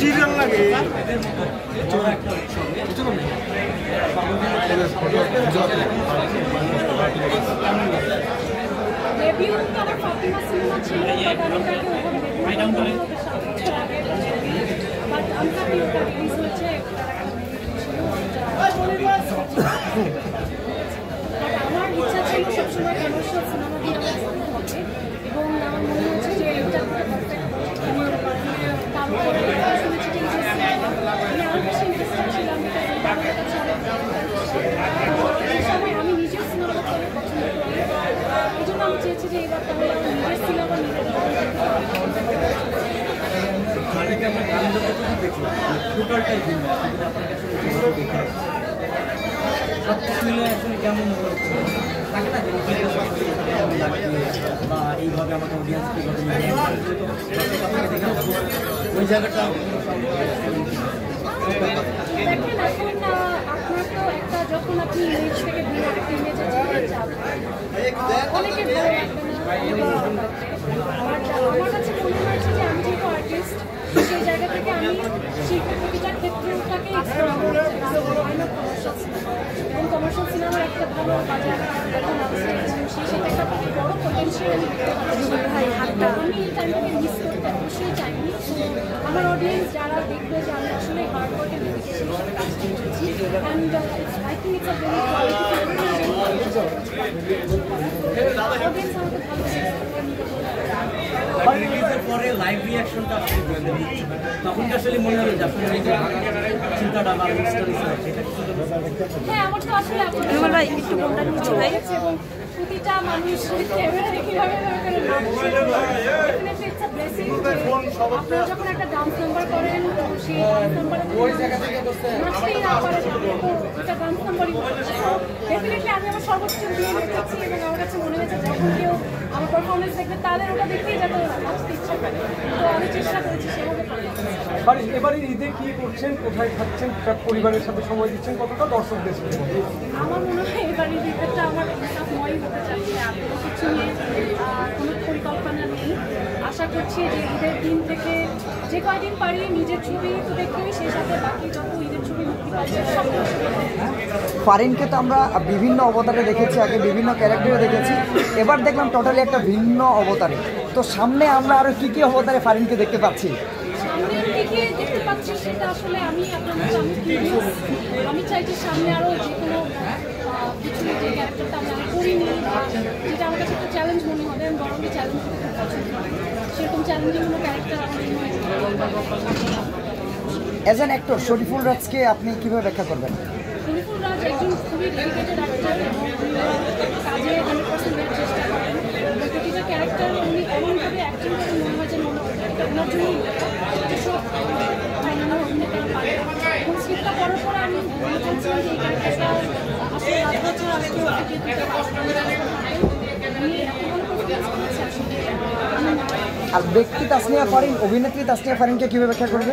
Serial লাগে debut তো আমার ফাতিমা সিনেমা ছিল বাট আমি হ্যাপি ওটা রিলিজ হয়েছে আমার ইচ্ছা ছিল সবসময় কমার্শিয়াল সিনেমা দিয়ে হবে এবং আমার মনে হচ্ছে যে এটা তারপরে শুনেছি যে আমি আরও বেশি ইন্টারেস্টেড ছিলাম সময় আমি নিজের সিনেমা করে পছন্দ করি এই জন্য আমি চেয়েছি যে এবার তাহলে আমি নিজের সিনেমা এইভাবে আমাকে অডিয়েন্স ওই জায়গাটা দেখেন এখন আপনার তো একটা যখন আপনি ইমেজ থেকে ভিন্ন একটা ইমেজে অনেকের ভালো লাগবে না আমার কাছে মনে হয়েছে যে আমি যেহেতু আর্টিস্ট সেই জায়গা থেকে আমি শিল্পের প্রতিটা ক্ষেত্রটাকে এক্সপ্লোর করেছি এবং কমার্শিয়াল সিনেমার একটা ভালো বাজার এখন আছে এবং সেটা একটা বড় পটেনশিয়াল আমি এই টাইমটাকে মিস করতে অবশ্যই চাইনি আমার অডিয়েন্স যারা দেখবে যে আমি আসলে হার্ড ওয়ার্কে ডেডিকেশন সাথে কাজ করছি and I think it's a very quality audience আমাকে রিলিজের পরে লাইভ রিঅ্যাকশনটা তখন আসলে মনে হলো যে আপনার এই যে চিন্তাটা বা সেটা হ্যাঁ আমার তো আসলে আপনার একটু মনটা নিচু হয়ে গেছে এবং প্রতিটা মানুষ ক্যামেরা কীভাবে আপনারা যখন একটা ডান্স নাম্বার করেন সেই ডান্স নাম্বারে নাচতেই না পারে এটা ডান্স নাম্বারই ডেফিনেটলি আমি আমার সর্বোচ্চ দিয়ে রেখেছি এবং আমার কাছে মনে হয়েছে যখন কেউ আমার পারফরমেন্স দেখবে তাদের ওটা দেখতেই যাতে নাচতে ইচ্ছা করে তো আমি চেষ্টা করেছি সেভাবে এবারে ঈদে কি করছেন, কোথায় থাকছেন, পরিবারের সাথে সময় দিচ্ছেন, কতটা দর্শকদের সাথে? আমার মনে হয় এবারে ঈদটা আমার ময় হতে যাচ্ছে এত কিছু নিয়ে কোনো পরিকল্পনা নেই। আশা করছি যে ঈদের দিন থেকে যে কয়দিন পারি নিজের ছবি তো দেখতেই, সেই সাথে বাকি যত ঈদের ছবি মুক্তি পাচ্ছে সব। ফারিনকে তো আমরা বিভিন্ন অবতারে দেখেছি, আগে বিভিন্ন ক্যারেক্টারে দেখেছি, এবার দেখলাম টোটালি একটা ভিন্ন অবতারে। তো সামনে আমরা আরও কী কী অবতারে ফারিনকে দেখতে পাচ্ছি? সামনের দিকে দেখতে পাচ্ছি সেটা আসলে আমি চাই যে সামনে আরও যে কোনো কিছু যে ক্যারেক্টারটা আমি করিনি বা যেটা আমার কাছে একটা চ্যালেঞ্জ মনে হবে, আমি বরং চ্যালেঞ্জ করতে পছন্দ করি, সেরকম চ্যালেঞ্জিং কোনো ক্যারেক্টার আমার মনে হয়। অ্যাজ অ্যান অ্যাক্টর শরীফুল রাজকে আপনি কীভাবে ব্যাখ্যা করবেন? শরীফুল রাজ একজন খুবই ডেডিকেটেড অ্যাক্টর এবং কাজে 100% দেওয়ার চেষ্টা করেন। প্রতিটা ক্যারেক্টার উনি এমনভাবে অ্যাক্টিং করে মনে হয় যে ওনার জন্যই যেসব অভিনেতারা পারে এবং স্ক্রিপ্টটা পড়ার পরে আমি মনে করছিলাম যে এই ক্যারেক্টারটা আসলে রাজবছর আজকে দিতে আর ব্যক্তি তাসনিয়া ফারিন, অভিনেত্রী তাসনিয়া ফারিনকে কীভাবে ব্যাখ্যা করবে?